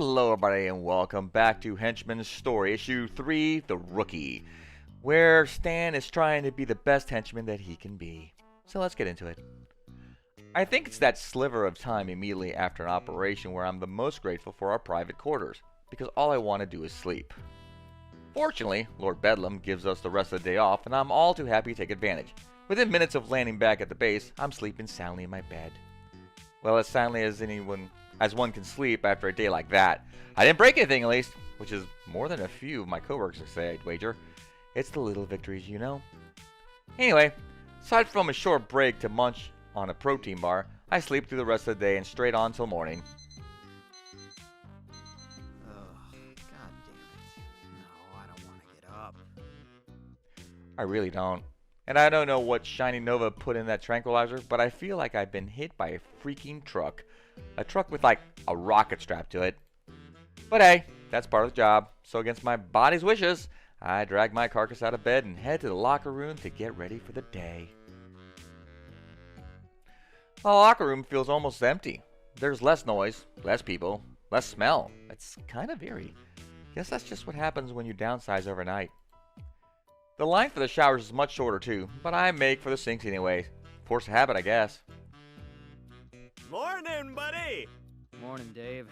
Hello everybody and welcome back to Henchman's Story, Issue 3, The Rookie, where Stan is trying to be the best henchman that he can be. So let's get into it. I think it's that sliver of time immediately after an operation where I'm the most grateful for our private quarters, because all I want to do is sleep. Fortunately, Lord Bedlam gives us the rest of the day off and I'm all too happy to take advantage. Within minutes of landing back at the base, I'm sleeping soundly in my bed. Well, as soundly as one can sleep after a day like that. I didn't break anything at least, which is more than a few of my coworkers say, I'd wager. It's the little victories, you know. Anyway, aside from a short break to munch on a protein bar, I sleep through the rest of the day and straight on till morning. God damn it. No, I don't want to get up. I really don't. And I don't know what Shiny Nova put in that tranquilizer, but I feel like I've been hit by a freaking truck. A truck with like a rocket strapped to it. But hey, that's part of the job. So against my body's wishes, I drag my carcass out of bed and head to the locker room to get ready for the day. The locker room feels almost empty. There's less noise, less people, less smell. It's kind of eerie. Guess that's just what happens when you downsize overnight. The line for the showers is much shorter too, but I make for the sinks anyway. Force of habit, I guess. Morning, buddy! Morning, Dave.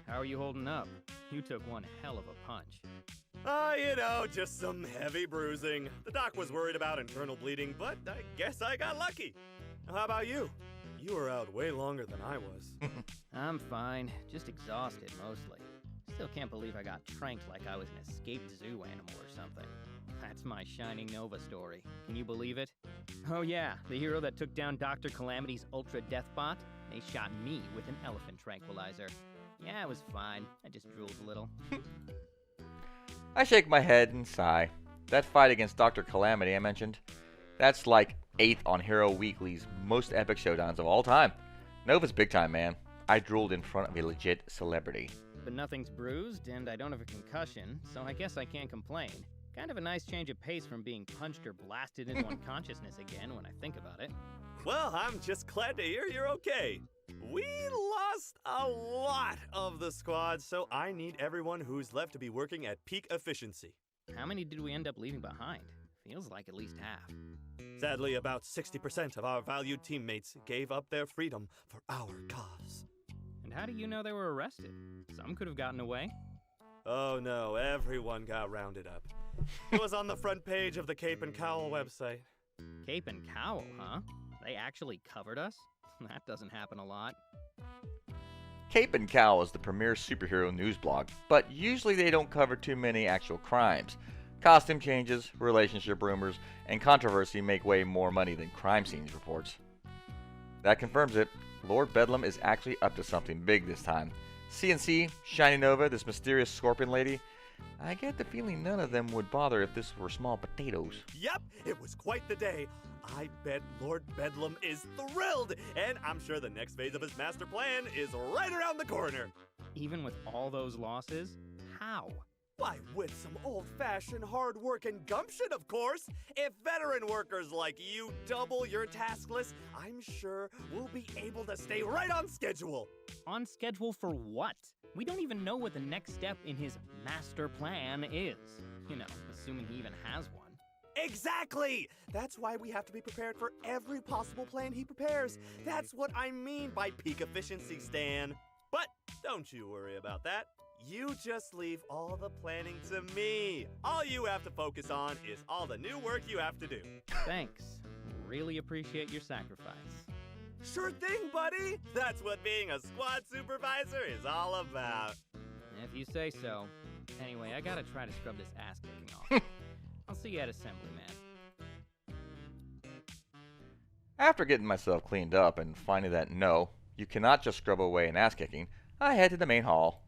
How are you holding up? You took one hell of a punch. Just some heavy bruising. The doc was worried about internal bleeding, but I guess I got lucky. How about you? You were out way longer than I was. I'm fine, just exhausted mostly. Still can't believe I got tranked like I was an escaped zoo animal or something. That's my Shining Nova story. Can you believe it? Oh yeah, the hero that took down Dr. Calamity's Ultra Death Bot? They shot me with an elephant tranquilizer. Yeah, it was fine. I just drooled a little. I shake my head and sigh. That fight against Dr. Calamity I mentioned, that's like 8th on Hero Weekly's most epic showdowns of all time. Nova's big time, man. I drooled in front of a legit celebrity. But nothing's bruised, and I don't have a concussion, so I guess I can't complain. Kind of a nice change of pace from being punched or blasted into unconsciousness again when I think about it. Well, I'm just glad to hear you're okay. We lost a lot of the squad, so I need everyone who's left to be working at peak efficiency. How many did we end up leaving behind? Feels like at least half. Sadly, about 60% of our valued teammates gave up their freedom for our cause. And how do you know they were arrested? Some could have gotten away. Oh no, everyone got rounded up. It was on the front page of the Cape and Cowl website. Cape and Cowl, huh? They actually covered us? That doesn't happen a lot. Cape and Cowl is the premier superhero news blog, but usually they don't cover too many actual crimes. Costume changes, relationship rumors, and controversy make way more money than crime scenes reports. That confirms it. Lord Bedlam is actually up to something big this time. CNC, Shiny Nova, this mysterious scorpion lady. I get the feeling none of them would bother if this were small potatoes. Yep, it was quite the day. I bet Lord Bedlam is thrilled, and I'm sure the next phase of his master plan is right around the corner. Even with all those losses? How? Why, with some old-fashioned hard work and gumption, of course. If veteran workers like you double your task list, I'm sure we'll be able to stay right on schedule. On schedule for what? We don't even know what the next step in his master plan is. You know, assuming he even has one. Exactly! That's why we have to be prepared for every possible plan he prepares. That's what I mean by peak efficiency, Stan. But don't you worry about that. You just leave all the planning to me. All you have to focus on is all the new work you have to do. Thanks. Really appreciate your sacrifice. Sure thing, buddy. That's what being a squad supervisor is all about. If you say so. Anyway, I gotta try to scrub this ass kicking off. I'll see you at assembly, man. After getting myself cleaned up and finding that no, you cannot just scrub away an ass kicking, I head to the main hall.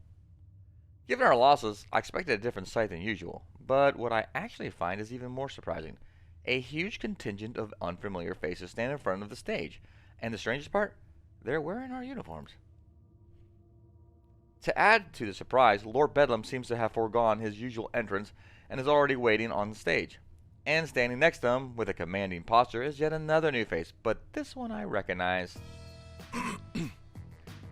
Given our losses, I expected a different sight than usual, but what I actually find is even more surprising. A huge contingent of unfamiliar faces stand in front of the stage, and the strangest part, they're wearing our uniforms. To add to the surprise, Lord Bedlam seems to have foregone his usual entrance and is already waiting on the stage. And standing next to him with a commanding posture is yet another new face, but this one I recognize.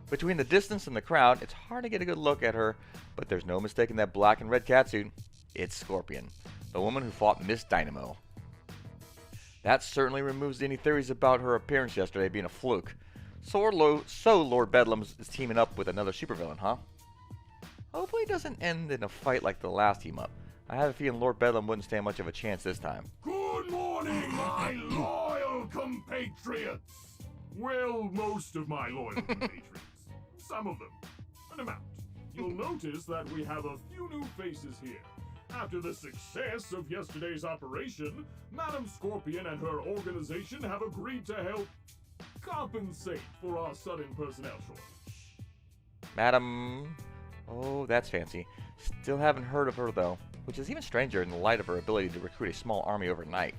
Between the distance and the crowd, it's hard to get a good look at her, but there's no mistaking that black and red catsuit. It's Scorpion, the woman who fought Miss Dynamo. That certainly removes any theories about her appearance yesterday being a fluke. So Lord Bedlam is teaming up with another supervillain, huh? Hopefully it doesn't end in a fight like the last team-up. I have a feeling Lord Bedlam wouldn't stand much of a chance this time. Good morning, my loyal compatriots! Well, most of my loyal compatriots. Some of them. An amount. You'll notice that we have a few new faces here. After the success of yesterday's operation, Madam Scorpion and her organization have agreed to help compensate for our sudden personnel shortage. Madam... Oh, that's fancy. Still haven't heard of her, though, which is even stranger in the light of her ability to recruit a small army overnight.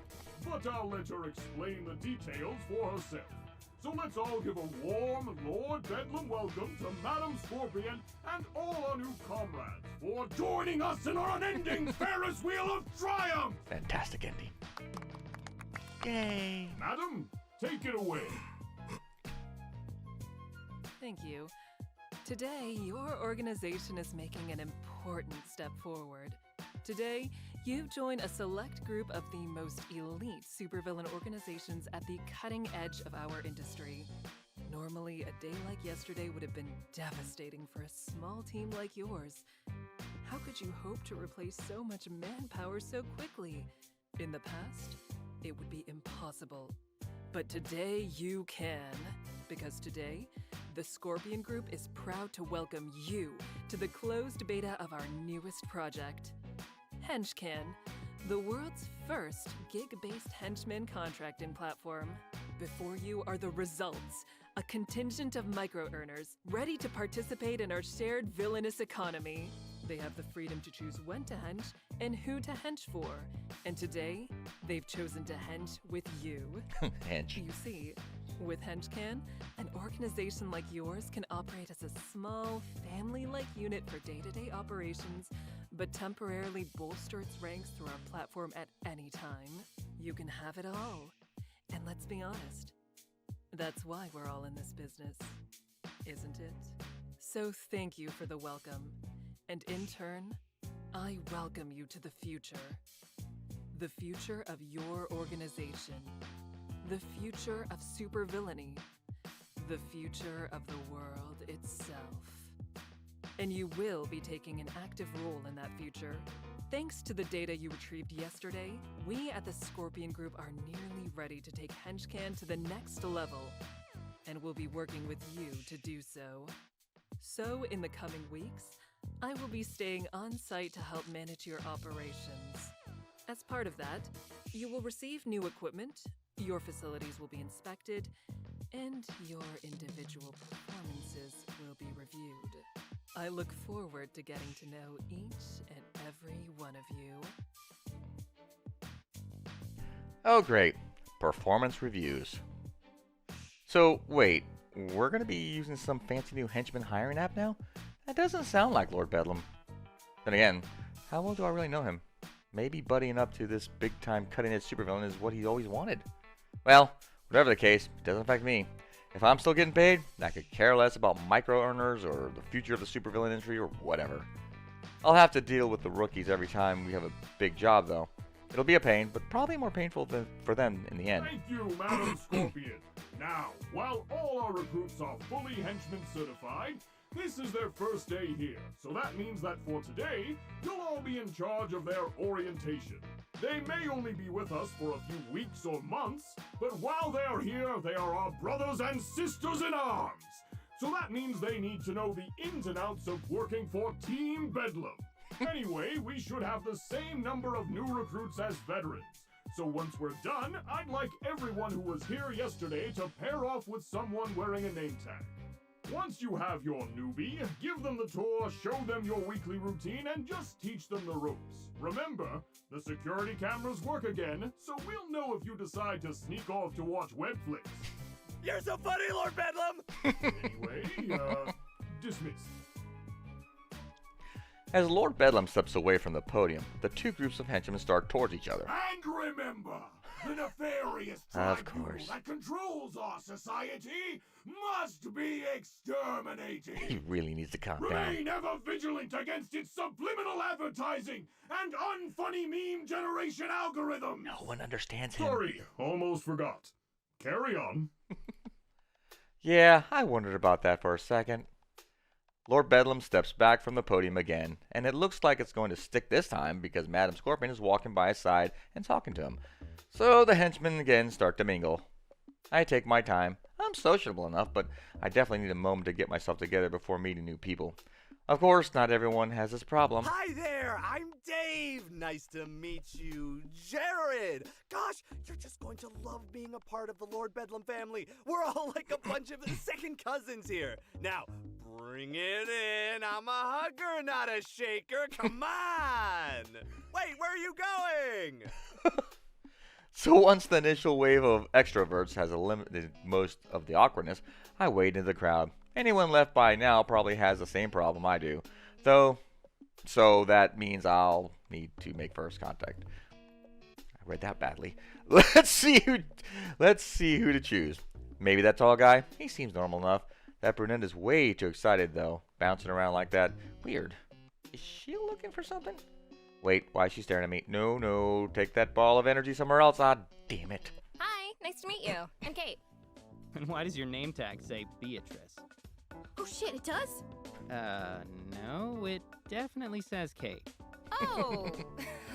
But I'll let her explain the details for herself. So let's all give a warm Lord Bedlam welcome to Madam Scorpion and all our new comrades for joining us in our unending Ferris Wheel of Triumph! Fantastic ending. Yay! Madam, take it away. Thank you. Today, your organization is making an important step forward. Today, you've joined a select group of the most elite supervillain organizations at the cutting edge of our industry. Normally, a day like yesterday would have been devastating for a small team like yours. How could you hope to replace so much manpower so quickly? In the past, it would be impossible. But today you can, because today, the Scorpion Group is proud to welcome you to the closed beta of our newest project, Henchman, the world's first gig-based henchman contracting platform. Before you are the results, a contingent of micro-earners ready to participate in our shared villainous economy. They have the freedom to choose when to hench and who to hench for. And today, they've chosen to hench with you. Hench. You see, with Henchman, an organization like yours can operate as a small, family-like unit for day-to-day operations, but temporarily bolster its ranks through our platform at any time. You can have it all. And let's be honest, that's why we're all in this business, isn't it? So thank you for the welcome. And in turn, I welcome you to the future. The future of your organization. The future of supervillainy. The future of the world itself. And you will be taking an active role in that future. Thanks to the data you retrieved yesterday, we at the Scorpion Group are nearly ready to take Henchman to the next level. And we'll be working with you to do so. So in the coming weeks, I will be staying on site to help manage your operations. As part of that, you will receive new equipment, your facilities will be inspected, and your individual performances will be reviewed. I look forward to getting to know each and every one of you. Oh, great. Performance reviews. So, wait, we're going to be using some fancy new henchman hiring app now? That doesn't sound like Lord Bedlam. Then again, how well do I really know him? Maybe buddying up to this big-time cutting-edge supervillain is what he always wanted. Well, whatever the case, it doesn't affect me. If I'm still getting paid, I could care less about micro-earners or the future of the supervillain industry or whatever. I'll have to deal with the rookies every time we have a big job, though. It'll be a pain, but probably more painful for them in the end. Thank you, Madam Scorpion. Now, while all our recruits are fully henchman certified, this is their first day here, so that means that for today, you'll all be in charge of their orientation. They may only be with us for a few weeks or months, but while they are here, they are our brothers and sisters in arms. So that means they need to know the ins and outs of working for Team Bedlam. Anyway, we should have the same number of new recruits as veterans. So once we're done, I'd like everyone who was here yesterday to pair off with someone wearing a name tag. Once you have your newbie, give them the tour, show them your weekly routine, and just teach them the ropes. Remember, the security cameras work again, so we'll know if you decide to sneak off to watch web flicks. You're so funny, Lord Bedlam! Anyway, dismissed. As Lord Bedlam steps away from the podium, the two groups of henchmen start towards each other. And remember, The nefarious Of tribunal course. that controls our society must be exterminated. He really needs to calm down. Remain ever vigilant against its subliminal advertising and unfunny meme generation algorithms. No one understands him. Sorry, almost forgot. Carry on. Yeah, I wondered about that for a second. Lord Bedlam steps back from the podium again, and it looks like it's going to stick this time because Madam Scorpion is walking by his side and talking to him. So the henchmen again start to mingle. I take my time. I'm sociable enough, but I definitely need a moment to get myself together before meeting new people. Of course, not everyone has this problem. Hi there, I'm Dave. Nice to meet you, Jared. Gosh, you're just going to love being a part of the Lord Bedlam family. We're all like a bunch of second cousins here. Now, bring it in. I'm a hugger, not a shaker. Come on. Wait, where are you going? So once the initial wave of extroverts has eliminated most of the awkwardness, I wade into the crowd. Anyone left by now probably has the same problem I do, so that means I'll need to make first contact. I read that badly. Let's see who to choose. Maybe that tall guy. He seems normal enough. That brunette is way too excited though, bouncing around like that. Weird. Is she looking for something? Wait, why is she staring at me? No, take that ball of energy somewhere else. Ah, damn it. Hi, nice to meet you. I'm Kate. And why does your name tag say Beatrice? Oh shit, it does? No, it definitely says Kate. Oh,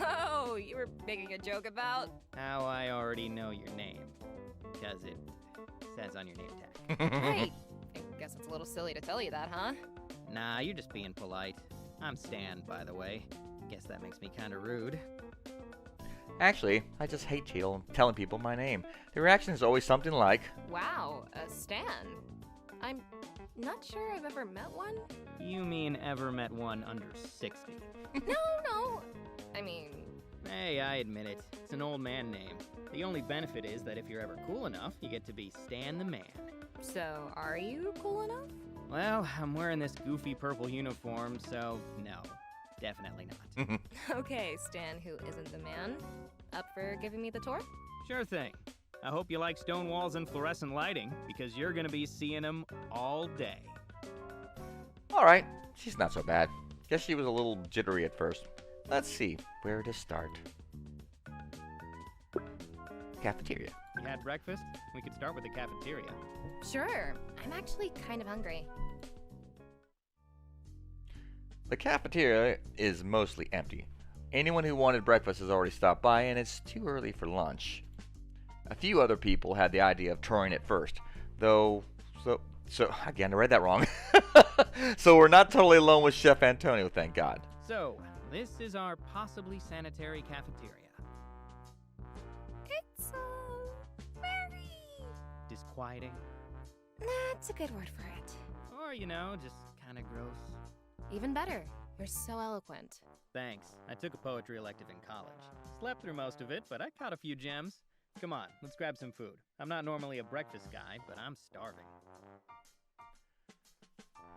oh, you were making a joke about? How I already know your name. Because it says on your name tag. Right. I guess it's a little silly to tell you that, huh? Nah, you're just being polite. I'm Stan, by the way. Guess that makes me kinda rude. Actually, I just hate telling people my name. The reaction is always something like, Wow, a Stan. I'm not sure I've ever met one. You mean ever met one under 60? No. I mean, Hey, I admit it. It's an old man name. The only benefit is that if you're ever cool enough, you get to be Stan the Man. so are you cool enough? Well, I'm wearing this goofy purple uniform, so no. Definitely not. Okay, Stan, who isn't the man. Up for giving me the tour? Sure thing. I hope you like stone walls and fluorescent lighting, because you're gonna be seeing them all day. alright, she's not so bad. Guess she was a little jittery at first. Let's see, where to start. Cafeteria. You had breakfast? We could start with the cafeteria. Sure. I'm actually kind of hungry. The cafeteria is mostly empty. Anyone who wanted breakfast has already stopped by, and it's too early for lunch. A few other people had the idea of touring it first, though. So again, I read that wrong. So we're not totally alone with Chef Antonio, thank God. So, this is our possibly sanitary cafeteria. It's, very... Disquieting, That's a good word for it. or, just kinda gross. Even better. You're so eloquent. Thanks. I took a poetry elective in college. Slept through most of it, but I caught a few gems. Come on, let's grab some food. I'm not normally a breakfast guy, but I'm starving.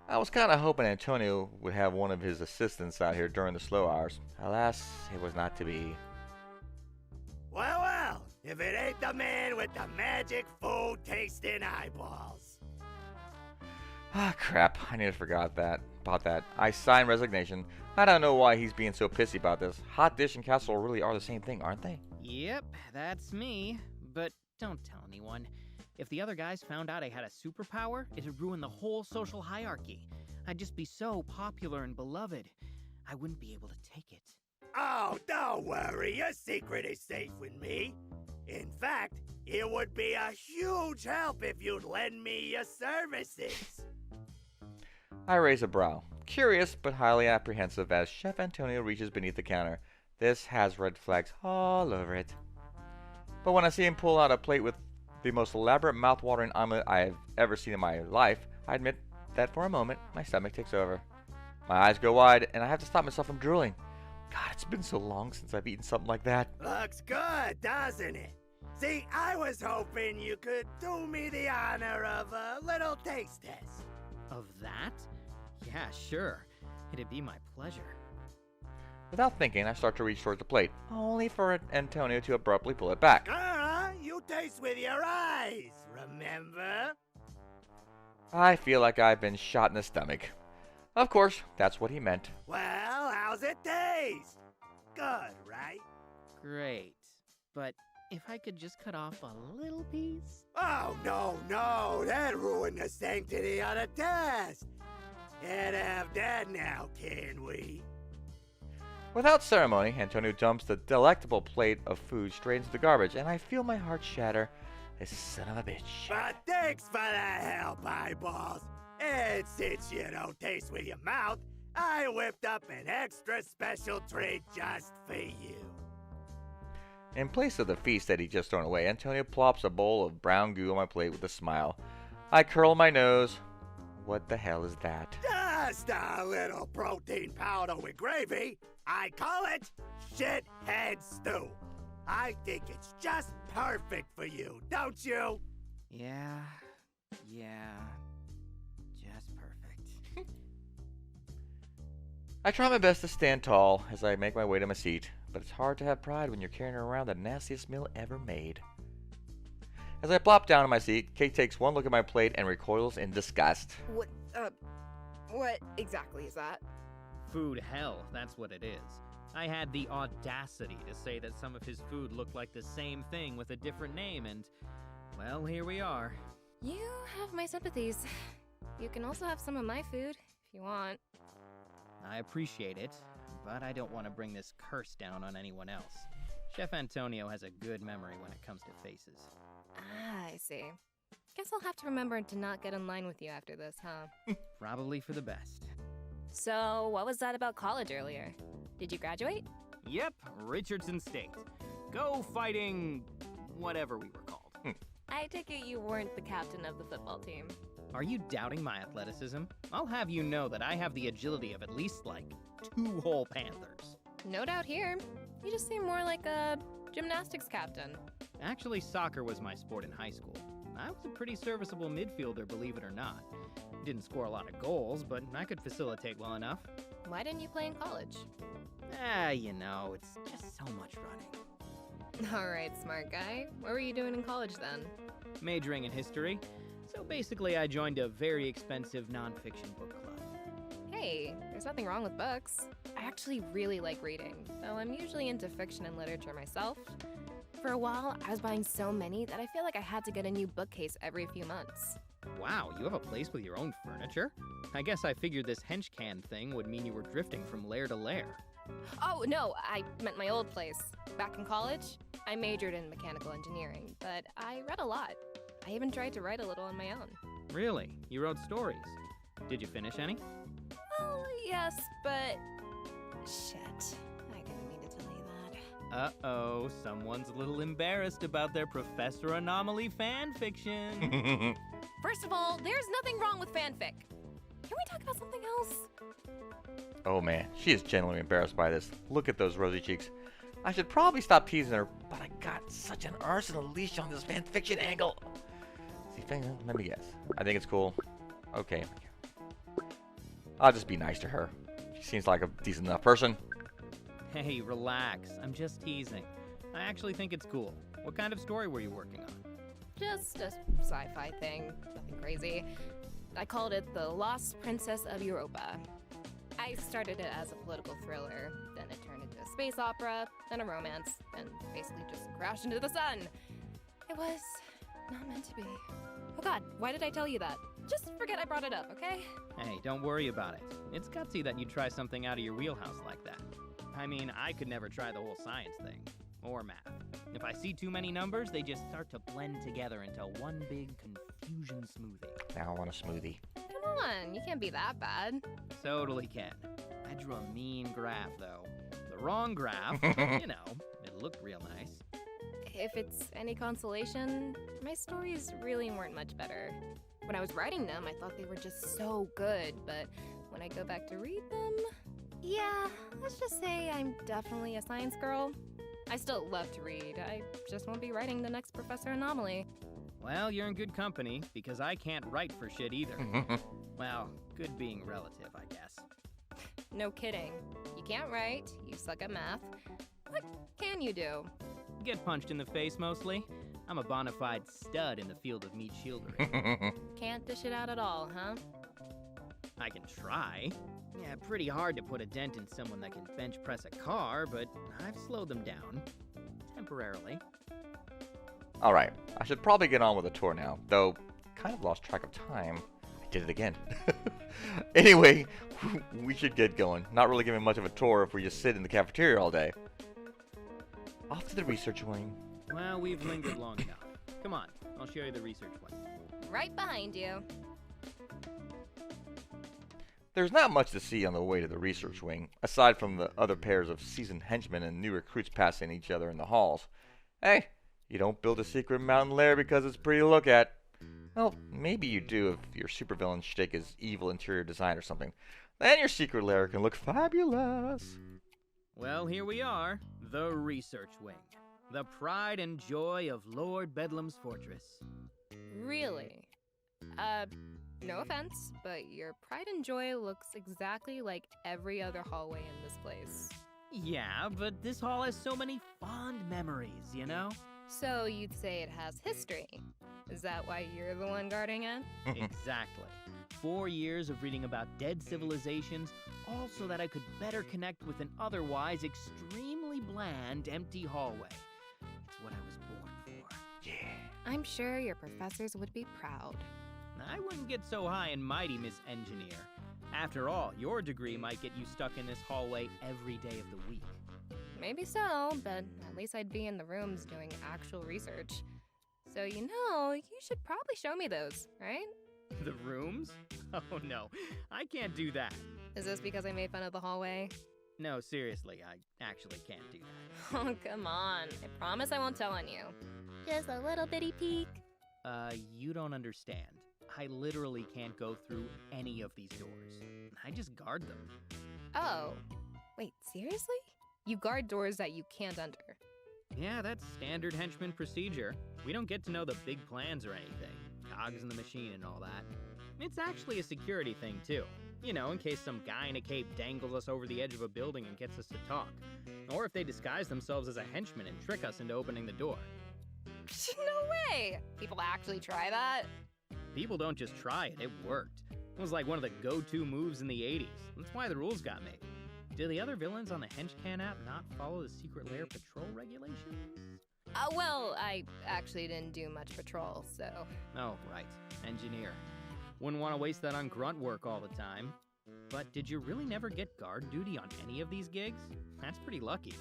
I was kind of hoping Antonio would have one of his assistants out here during the slow hours. Alas, it was not to be. Well, if it ain't the man with the magic food tasting eyeballs. Ah, crap. I nearly forgot about that. I signed resignation. I don't know why he's being so pissy about this. Hot dish and casserole really are the same thing, aren't they? Yep, that's me. But don't tell anyone. If the other guys found out I had a superpower, it'd ruin the whole social hierarchy. I'd just be so popular and beloved. I wouldn't be able to take it. Oh, don't worry, your secret is safe with me. In fact, it would be a huge help if you'd lend me your services. I raise a brow, curious but highly apprehensive as Chef Antonio reaches beneath the counter. This has red flags all over it. But when I see him pull out a plate with the most elaborate mouth-watering omelet I have ever seen in my life, I admit that for a moment, my stomach takes over. My eyes go wide, and I have to stop myself from drooling. God, it's been so long since I've eaten something like that. Looks good, doesn't it? See, I was hoping you could do me the honor of a little taste test. Of that? Yeah, sure. It'd be my pleasure. Without thinking, I start to reach towards the plate, only for Antonio to abruptly pull it back. You taste with your eyes, remember? I feel like I've been shot in the stomach. Of course, that's what he meant. Well, how's it taste? Good, right? Great. But if I could just cut off a little piece? Oh, no, that ruined the sanctity of the test. Can't have that now, can we? Without ceremony, Antonio dumps the delectable plate of food straight into the garbage, and I feel my heart shatter. This son of a bitch. But thanks for the help, eyeballs. And since you don't taste with your mouth, I whipped up an extra special treat just for you. In place of the feast that he just thrown away, Antonio plops a bowl of brown goo on my plate with a smile. I curl my nose. What the hell is that? Just a little protein powder with gravy. I call it shithead stew. I think it's just perfect for you, don't you? Yeah, just perfect. I try my best to stand tall as I make my way to my seat, but it's hard to have pride when you're carrying around the nastiest meal ever made. As I plop down in my seat, Kate takes one look at my plate and recoils in disgust. What exactly is that? Food hell, that's what it is. I had the audacity to say that some of his food looked like the same thing with a different name, and, well, here we are. You have my sympathies. You can also have some of my food, if you want. I appreciate it, but I don't want to bring this curse down on anyone else. Chef Antonio has a good memory when it comes to faces. Ah, I see. Guess I'll have to remember to not get in line with you after this, huh? Probably for the best. So, what was that about college earlier? Did you graduate? Yep, Richardson State. Go fighting whatever we were called. I take it you weren't the captain of the football team. Are you doubting my athleticism? I'll have you know that I have the agility of at least, like, 2 whole Panthers. No doubt here. You just seem more like a gymnastics captain. Actually, soccer was my sport in high school. I was a pretty serviceable midfielder, believe it or not. Didn't score a lot of goals, but I could facilitate well enough. Why didn't you play in college? You know, it's just so much running. Alright, smart guy. What were you doing in college then? Majoring in history. So basically, I joined a very expensive nonfiction book club. Hey, there's nothing wrong with books. I actually really like reading, though I'm usually into fiction and literature myself. For a while, I was buying so many that I feel like I had to get a new bookcase every few months. Wow, you have a place with your own furniture? I guess I figured this Henchman thing would mean you were drifting from lair to lair. Oh, no, I meant my old place. Back in college, I majored in mechanical engineering, but I read a lot. I even tried to write a little on my own. Really? You wrote stories? Did you finish any? Oh, yes, but... Shit, I didn't mean to tell you that. Uh-oh, someone's a little embarrassed about their Professor Anomaly fan fiction. First of all, there's nothing wrong with fanfic. Can we talk about something else? Oh man, she is genuinely embarrassed by this. Look at those rosy cheeks. I should probably stop teasing her, but I got such an arsenal leash on this fanfiction angle. See, let me guess. I think it's cool. Okay. I'll just be nice to her. She seems like a decent enough person. Hey, relax. I'm just teasing. I actually think it's cool. What kind of story were you working on? Just a sci-fi thing, nothing crazy. I called it The Lost Princess of Europa. I started it as a political thriller, then it turned into a space opera, then a romance, and basically just crashed into the sun. It was not meant to be. Oh god, why did I tell you that? Just forget I brought it up, okay? Hey, don't worry about it. It's gutsy that you try something out of your wheelhouse like that. I mean, I could never try the whole science thing. Or math. If I see too many numbers, they just start to blend together into one big confusion smoothie. Now I want a smoothie. Come on, you can't be that bad. Totally can. I drew a mean graph, though. The wrong graph. You know, it looked real nice. If it's any consolation, my stories really weren't much better. When I was writing them, I thought they were just so good, but when I go back to read them, yeah, let's just say I'm definitely a science girl. I still love to read. I just won't be writing the next Professor Anomaly. Well, you're in good company, because I can't write for shit either. Well, good being relative, I guess. No kidding. You can't write, you suck at math. What can you do? Get punched in the face mostly. I'm a bona fide stud in the field of meat shieldry. Can't dish it out at all, huh? I can try. Yeah, pretty hard to put a dent in someone that can bench press a car, but I've slowed them down. Temporarily. Alright, I should probably get on with the tour now, though kind of lost track of time. I did it again. Anyway, we should get going. Not really giving much of a tour if we just sit in the cafeteria all day. Off to the research wing. Well, we've lingered long enough. Come on, I'll show you the research wing. Right behind you. There's not much to see on the way to the research wing, aside from the other pairs of seasoned henchmen and new recruits passing each other in the halls. Hey, you don't build a secret mountain lair because it's pretty to look at. Well, maybe you do if your supervillain shtick is evil interior design or something. Then your secret lair can look fabulous. Well, here we are, the research wing. The pride and joy of Lord Bedlam's fortress. Really? No offense, but your pride and joy looks exactly like every other hallway in this place. Yeah, but this hall has so many fond memories, you know? So you'd say it has history. Is that why you're the one guarding it? Exactly. 4 years of reading about dead civilizations, all so that I could better connect with an otherwise extremely bland, empty hallway. It's what I was born for. Yeah. I'm sure your professors would be proud. I wouldn't get so high and mighty, Miss Engineer. After all, your degree might get you stuck in this hallway every day of the week. Maybe so, but at least I'd be in the rooms doing actual research. So you should probably show me those, right? The rooms? Oh no, I can't do that. Is this because I made fun of the hallway? No, seriously, I actually can't do that. Oh, come on. I promise I won't tell on you. Just a little bitty peek. You don't understand. I literally can't go through any of these doors. I just guard them. Oh. Wait, seriously? You guard doors that you can't enter. Yeah, that's standard henchman procedure. We don't get to know the big plans or anything. Cogs in the machine and all that. It's actually a security thing, too. You know, in case some guy in a cape dangles us over the edge of a building and gets us to talk. Or if they disguise themselves as a henchman and trick us into opening the door. No way! People actually try that? People don't just try it, it worked. It was like one of the go-to moves in the 80s. That's why the rules got made. Do the other villains on the Henchcan app not follow the secret lair patrol regulations? Well, I actually didn't do much patrol, so... Oh, right. Engineer. Wouldn't want to waste that on grunt work all the time. But did you really never get guard duty on any of these gigs? That's pretty lucky.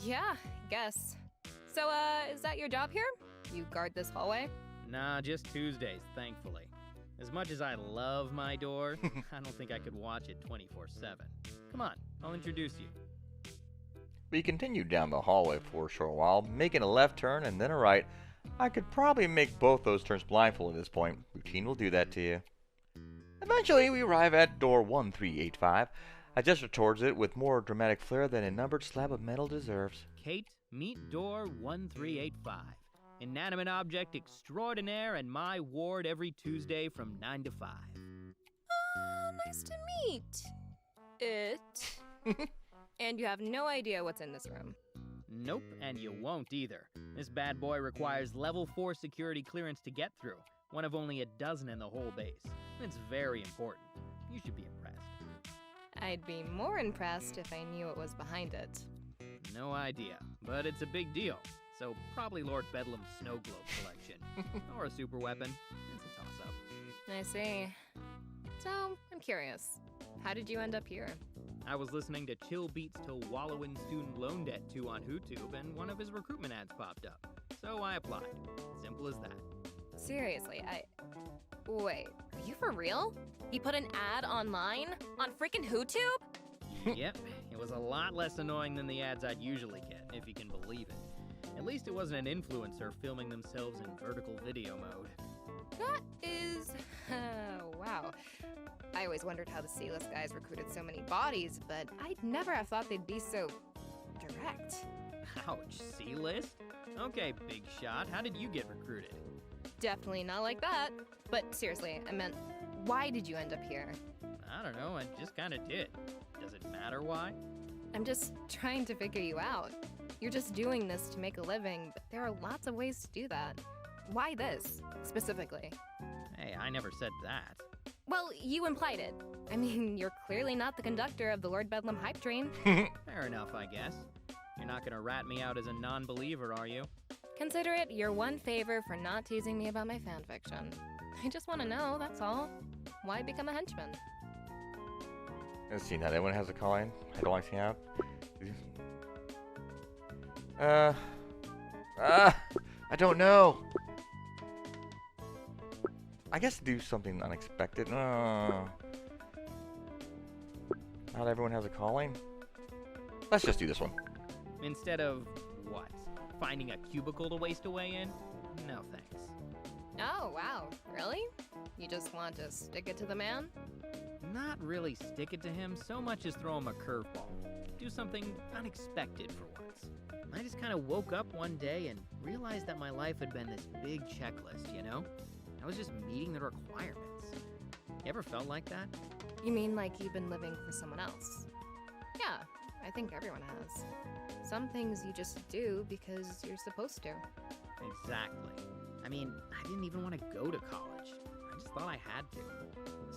Yeah, guess. So, is that your job here? You guard this hallway? Nah, just Tuesdays, thankfully. As much as I love my door, I don't think I could watch it 24/7. Come on, I'll introduce you. We continued down the hallway for a short while, making a left turn and then a right. I could probably make both those turns blindfold at this point. Routine will do that to you. Eventually, we arrive at door 1385. I gesture towards it with more dramatic flair than a numbered slab of metal deserves. Kate, meet door 1385. Inanimate object extraordinaire and my ward every Tuesday from 9 to 5. Nice to meet it. And you have no idea what's in this room. Nope, and you won't either. This bad boy requires level 4 security clearance to get through, one of only a dozen in the whole base. It's very important. You should be impressed. I'd be more impressed if I knew what was behind it. No idea, but it's a big deal. So probably Lord Bedlam's snow globe collection. Or a super weapon. It's a toss-up. I see. So, I'm curious. How did you end up here? I was listening to Chill Beats to Wallow in Student Loan Debt 2 on YouTube, and one of his recruitment ads popped up. So I applied. Simple as that. Seriously, Wait, are you for real? You put an ad online? On freaking HooTube? Yep, it was a lot less annoying than the ads I'd usually get, if you can believe it. At least it wasn't an influencer filming themselves in vertical video mode. That is... wow. I always wondered how the C-list guys recruited so many bodies, but I'd never have thought they'd be so... direct. Ouch, C-list? Okay, big shot, how did you get recruited? Definitely not like that. But seriously, I meant, why did you end up here? I don't know, I just kinda did. Does it matter why? I'm just trying to figure you out. You're just doing this to make a living, but there are lots of ways to do that. Why this, specifically? Hey, I never said that. Well, you implied it. I mean, you're clearly not the conductor of the Lord Bedlam hype train. Fair enough, I guess. You're not gonna rat me out as a non-believer, are you? Consider it your one favor for not teasing me about my fanfiction. I just want to know, that's all. Why become a henchman? Let's see, not everyone has a call-in. I don't like to have. I don't know. I guess do something unexpected. Not everyone has a calling. Let's just do this one. Instead of what? Finding a cubicle to waste away in? No thanks. Oh, wow. Really? You just want to stick it to the man? Not really stick it to him so much as throw him a curveball. Do something unexpected for once. I just kind of woke up one day and realized that my life had been this big checklist, you know? I was just meeting the requirements. You ever felt like that? You mean like you've been living for someone else? Yeah, I think everyone has. Some things you just do because you're supposed to. Exactly. I mean, I didn't even want to go to college. I just thought I had to.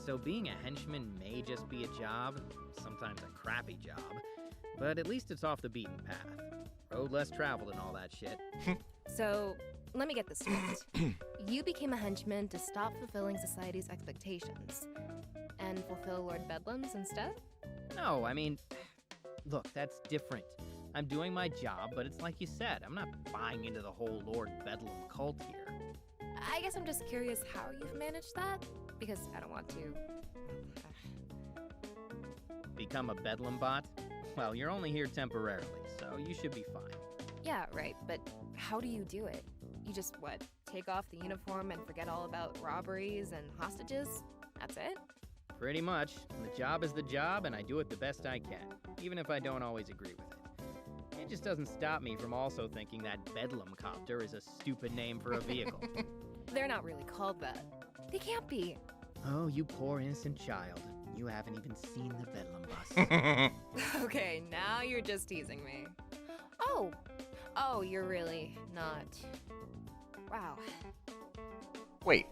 So being a henchman may just be a job, sometimes a crappy job, but at least it's off the beaten path. Road less traveled and all that shit. So, let me get this straight. You became a henchman to stop fulfilling society's expectations and fulfill Lord Bedlam's instead? No, I mean, look, that's different. I'm doing my job, but it's like you said, I'm not buying into the whole Lord Bedlam cult here. I guess I'm just curious how you've managed that, because I don't want to. Become a Bedlam bot? Well, you're only here temporarily, so you should be fine. Yeah, right, but how do you do it? You just, what, take off the uniform and forget all about robberies and hostages? That's it? Pretty much. The job is the job, and I do it the best I can, even if I don't always agree with it. It just doesn't stop me from also thinking that Bedlam copter is a stupid name for a vehicle. They're not really called that. They can't be. Oh, you poor innocent child. You haven't even seen the Bedlam bus. Okay, now you're just teasing me. Oh, you're really not. Wow. Wait,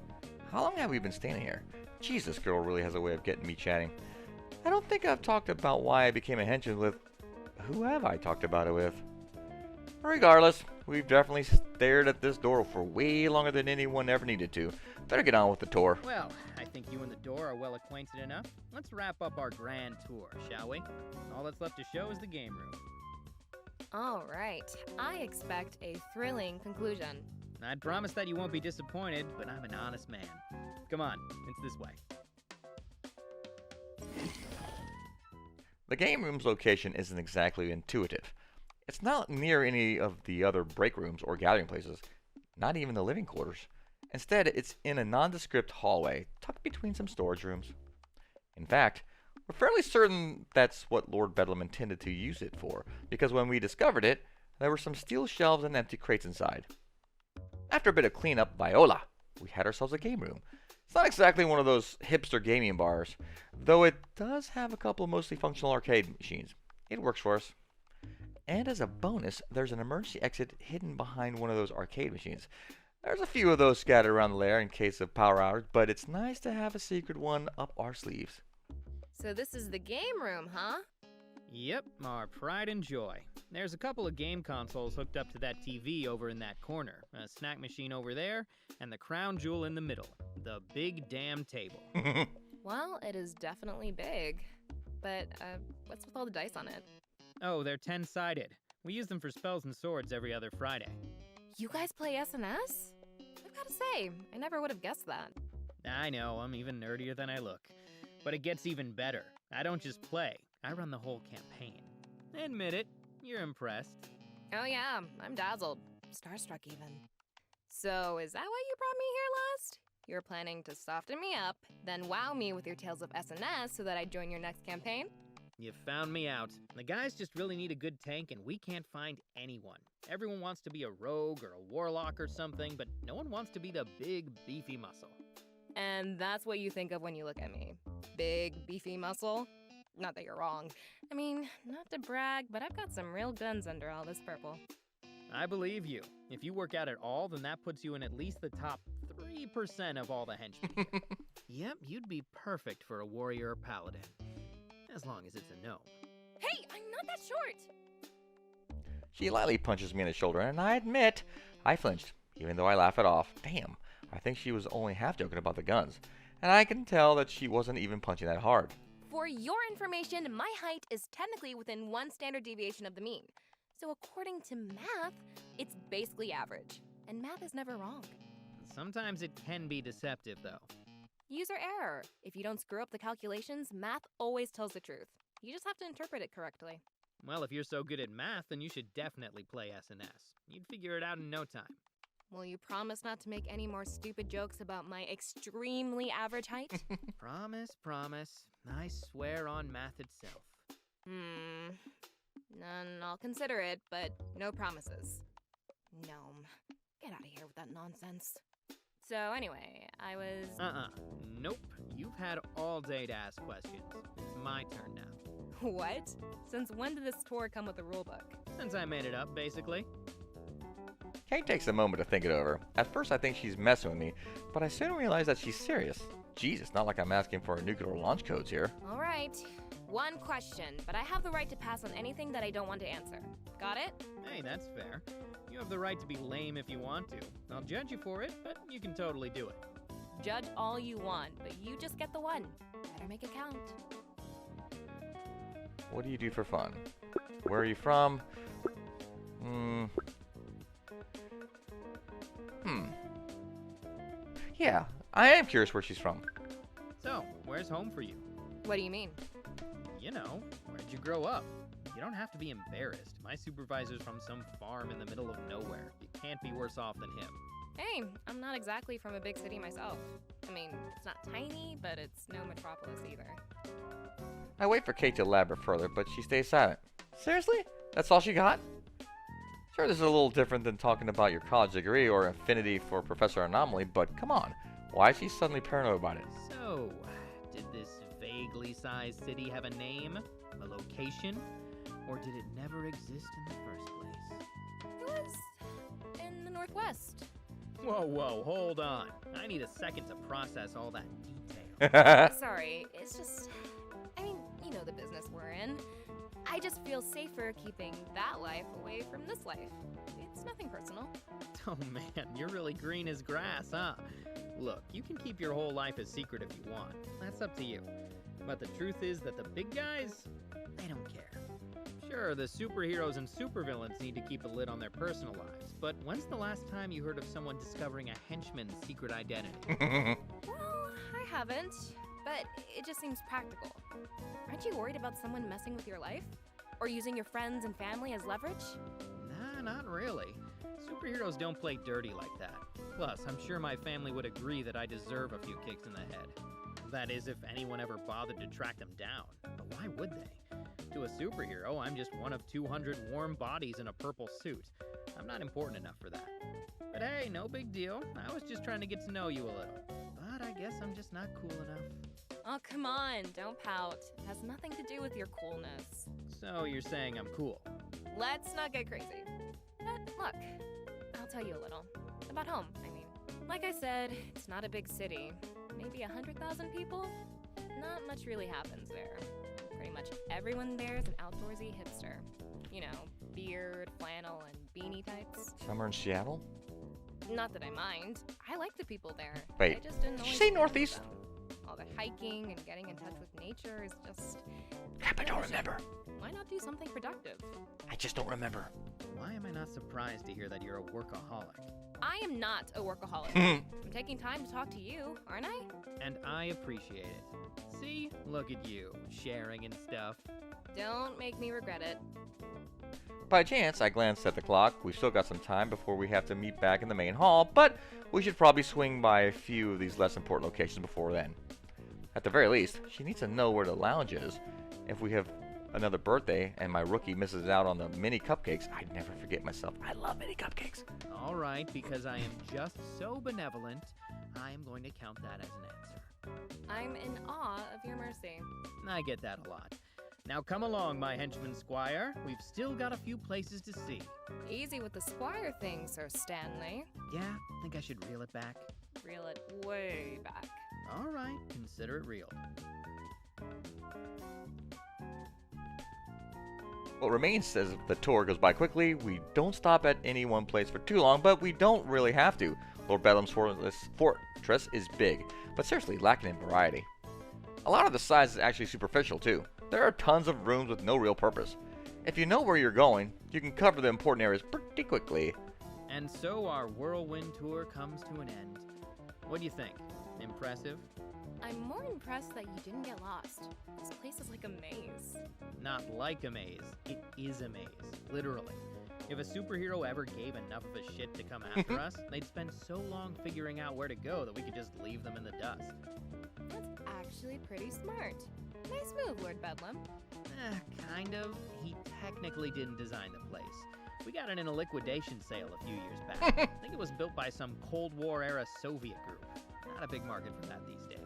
how long have we been standing here? Jeez, this girl really has a way of getting me chatting. I don't think I've talked about why I became a henchman with... Who have I talked about it with? Regardless, we've definitely stared at this door for way longer than anyone ever needed to. Better get on with the tour. Well, I think you and the door are well acquainted enough. Let's wrap up our grand tour, shall we? All that's left to show is the game room. All right. I expect a thrilling conclusion. I'd promise that you won't be disappointed, but I'm an honest man. Come on, it's this way. The game room's location isn't exactly intuitive. It's not near any of the other break rooms or gathering places, not even the living quarters. Instead, it's in a nondescript hallway tucked between some storage rooms. In fact, we're fairly certain that's what Lord Bedlam intended to use it for, because when we discovered it, there were some steel shelves and empty crates inside. After a bit of cleanup by Ola, we had ourselves a game room. It's not exactly one of those hipster gaming bars, though it does have a couple of mostly functional arcade machines. It works for us. And as a bonus, there's an emergency exit hidden behind one of those arcade machines. There's a few of those scattered around the lair in case of power outage, but it's nice to have a secret one up our sleeves. So this is the game room, huh? Yep, our pride and joy. There's a couple of game consoles hooked up to that TV over in that corner, a snack machine over there, and the crown jewel in the middle, the big damn table. Well, it is definitely big. But, what's with all the dice on it? Oh, they're 10-sided. We use them for spells and swords every other Friday. You guys play SNS? I've gotta say, I never would have guessed that. I know, I'm even nerdier than I look. But it gets even better. I don't just play, I run the whole campaign. Admit it, you're impressed. Oh yeah, I'm dazzled. Starstruck even. So, is that why you brought me here last? You're planning to soften me up, then wow me with your tales of SNS so that I join your next campaign? You found me out. The guys just really need a good tank, and we can't find anyone. Everyone wants to be a rogue or a warlock or something, but no one wants to be the big, beefy muscle. And that's what you think of when you look at me. Big, beefy muscle? Not that you're wrong. I mean, not to brag, but I've got some real guns under all this purple. I believe you. If you work out at all, then that puts you in at least the top 3% of all the henchmen here. Yep, you'd be perfect for a warrior or paladin. As long as it's a gnome. Hey, I'm not that short! She lightly punches me in the shoulder, and I admit, I flinched, even though I laugh it off. Damn, I think she was only half joking about the guns, and I can tell that she wasn't even punching that hard. For your information, my height is technically within 1 standard deviation of the mean. So according to math, it's basically average. And math is never wrong. Sometimes it can be deceptive, though. User error. If you don't screw up the calculations, math always tells the truth. You just have to interpret it correctly. Well, if you're so good at math, then you should definitely play SNS. You'd figure it out in no time. Will you promise not to make any more stupid jokes about my extremely average height? Promise, promise. I swear on math itself. None, I'll consider it, but no promises. Gnome. Get out of here with that nonsense. So anyway, I was... Nope. You've had all day to ask questions. It's my turn now. What? Since when did this tour come with a rulebook? Since I made it up, basically. Kate takes a moment to think it over. At first I think she's messing with me, but I soon realize that she's serious. Jesus, not like I'm asking for nuclear launch codes here. All right. One question, but I have the right to pass on anything that I don't want to answer. Got it? Hey, that's fair. You have the right to be lame if you want to. I'll judge you for it, but you can totally do it. Judge all you want, but you just get the one. Better make it count. What do you do for fun? Where are you from? Yeah, I am curious where she's from. So, where's home for you? What do you mean? You know, where'd you grow up? You don't have to be embarrassed. My supervisor's from some farm in the middle of nowhere. You can't be worse off than him. Hey, I'm not exactly from a big city myself. I mean, it's not tiny, but it's no metropolis either. I wait for Kate to elaborate further, but she stays silent. Seriously? That's all she got? Sure, this is a little different than talking about your college degree or affinity for Professor Anomaly, but come on. Why is she suddenly paranoid about it? So, did this vaguely sized city have a name? A location? Or did it never exist in the first place? It was in the Northwest. Whoa, hold on. I need a second to process all that detail. Sorry, it's just... I mean, you know the business we're in. I just feel safer keeping that life away from this life. It's nothing personal. Oh man, you're really green as grass, huh? Look, you can keep your whole life a secret if you want. That's up to you. But the truth is that the big guys, they don't care. Sure, the superheroes and supervillains need to keep a lid on their personal lives, but when's the last time you heard of someone discovering a henchman's secret identity? Well, I haven't, but it just seems practical. Aren't you worried about someone messing with your life? Or using your friends and family as leverage? Nah, not really. Superheroes don't play dirty like that. Plus, I'm sure my family would agree that I deserve a few kicks in the head. That is, if anyone ever bothered to track them down. But why would they? To a superhero, I'm just one of 200 warm bodies in a purple suit. I'm not important enough for that. But hey, no big deal. I was just trying to get to know you a little. But I guess I'm just not cool enough. Oh, come on, don't pout. It has nothing to do with your coolness. So you're saying I'm cool? Let's not get crazy. But look, I'll tell you a little. About home, I mean. Like I said, it's not a big city. Maybe 100,000 people? Not much really happens there. Pretty much everyone there is an outdoorsy hipster. You know, beard, flannel, and beanie types. Somewhere in Seattle? Not that I mind. I like the people there. Wait, I just didn't did you always say get to know Northeast? them. All the hiking and getting in touch with nature is just... I don't remember. Why not do something productive? I just don't remember. Why am I not surprised to hear that you're a workaholic? I am not a workaholic. I'm taking time to talk to you, aren't I? And I appreciate it. See? Look at you, sharing and stuff. Don't make me regret it. By chance, I glanced at the clock. We've still got some time before we have to meet back in the main hall, but we should probably swing by a few of these less important locations before then. At the very least, she needs to know where the lounge is. If we have another birthday and my rookie misses out on the mini cupcakes, I'd never forget myself. I love mini cupcakes. All right, because I am just so benevolent, I am going to count that as an answer. I'm in awe of your mercy. I get that a lot. Now come along, my henchman squire. We've still got a few places to see. Easy with the squire thing, Sir Stanley. Yeah, think I should reel it back? Reel it way back. All right, consider it real. What remains as the tour goes by quickly, we don't stop at any one place for too long, but we don't really have to. Lord Bedlam's fortress is big, but seriously lacking in variety. A lot of the size is actually superficial too. There are tons of rooms with no real purpose. If you know where you're going, you can cover the important areas pretty quickly. And so our whirlwind tour comes to an end. What do you think? Impressive? I'm more impressed that you didn't get lost. This place is like a maze. Not like a maze. It is a maze. Literally. If a superhero ever gave enough of a shit to come after us, they'd spend so long figuring out where to go that we could just leave them in the dust. That's actually pretty smart. Nice move, Lord Bedlam. Kind of. He technically didn't design the place. We got it in a liquidation sale a few years back. I think it was built by some Cold War era Soviet group. Not a big market for that these days.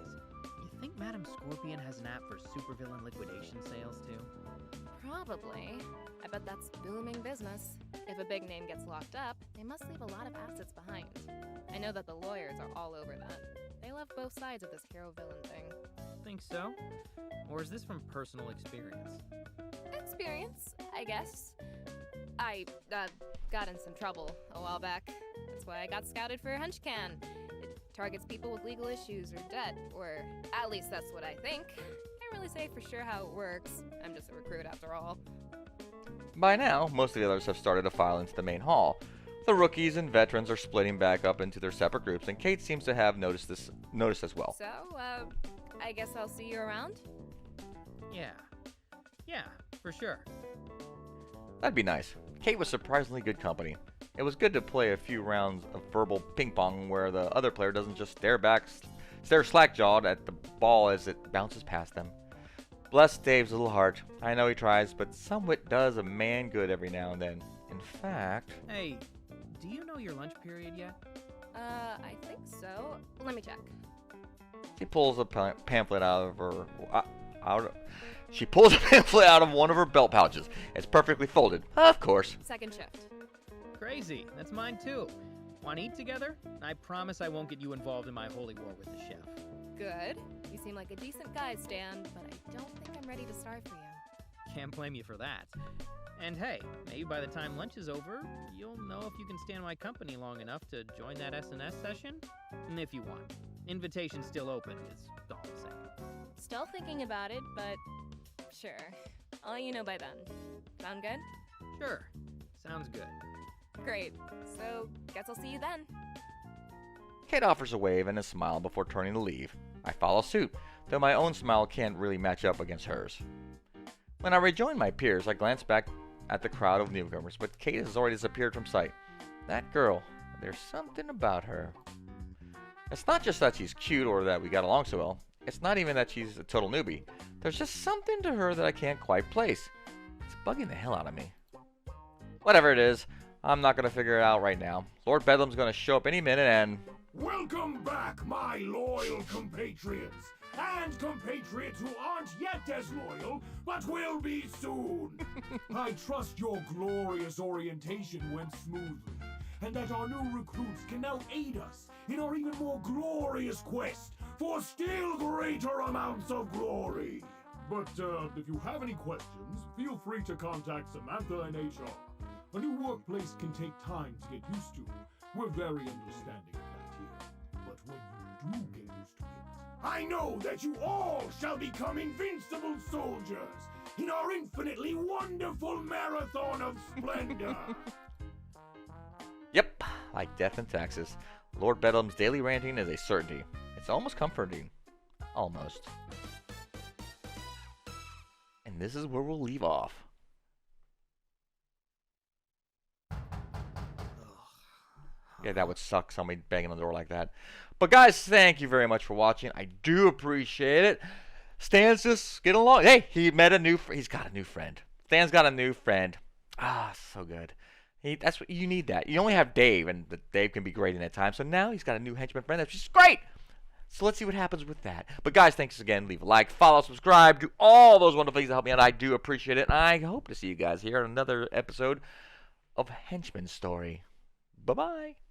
You think Madam Scorpion has an app for supervillain liquidation sales too? Probably. I bet that's booming business. If a big name gets locked up, they must leave a lot of assets behind. I know that the lawyers are all over that. They love both sides of this hero-villain thing. Think so? Or is this from personal experience? Experience, I guess. I got in some trouble a while back. That's why I got scouted for Henchman. It targets people with legal issues or debt, or at least that's what I think. Can't really say for sure how it works. I'm just a recruit after all. By now, most of the others have started to file into the main hall. The rookies and veterans are splitting back up into their separate groups, and Kate seems to have noticed as well. So, I guess I'll see you around? Yeah, for sure. That'd be nice. Kate was surprisingly good company. It was good to play a few rounds of verbal ping pong where the other player doesn't just stare slack-jawed at the ball as it bounces past them. Bless Dave's little heart. I know he tries, but some wit does a man good every now and then. In fact... Hey, do you know your lunch period yet? I think so. Let me check. She pulls a pamphlet out of her... She pulls a pamphlet out of one of her belt pouches. It's perfectly folded, of course. Second shift. Crazy. That's mine too. Want to eat together? I promise I won't get you involved in my holy war with the chef. Good. You seem like a decent guy, Stan, but I don't think I'm ready to starve for you. Can't blame you for that. And hey, maybe by the time lunch is over, you'll know if you can stand my company long enough to join that S&S session? And if you want. Invitation's still open, is all I'm saying. Still thinking about it, but sure. I'll let you know by then. Sound good? Sure. Sounds good. Great. So, guess I'll see you then. Kate offers a wave and a smile before turning to leave. I follow suit, though my own smile can't really match up against hers. When I rejoin my peers, I glance back at the crowd of newcomers, but Kate has already disappeared from sight. That girl, there's something about her. It's not just that she's cute or that we got along so well. It's not even that she's a total newbie. There's just something to her that I can't quite place. It's bugging the hell out of me. Whatever it is, I'm not going to figure it out right now. Lord Bedlam's going to show up any minute and... Welcome back, my loyal compatriots! And compatriots who aren't yet as loyal, but will be soon! I trust your glorious orientation went smoothly, and that our new recruits can now aid us in our even more glorious quest for still greater amounts of glory. But if you have any questions, feel free to contact Samantha in HR. A new workplace can take time to get used to. We're very understanding of that here. But when you do get used to it, I know that you all shall become invincible soldiers in our infinitely wonderful marathon of splendor. Yep, like death and taxes. Lord Bedlam's daily ranting is a certainty. It's almost comforting. Almost. And this is where we'll leave off. Yeah, that would suck, somebody banging on the door like that. But guys, thank you very much for watching. I do appreciate it. Stan's just getting along. Hey, he's got a new friend. Stan's got a new friend. Ah, so good. That's what you need. That you only have Dave, and Dave can be great in that time. So now he's got a new henchman friend. That's just great. So let's see what happens with that. But guys, thanks again. Leave a like, follow, subscribe, do all those wonderful things to help me out. I do appreciate it. And I hope to see you guys here on another episode of Henchman's Story. Bye-bye.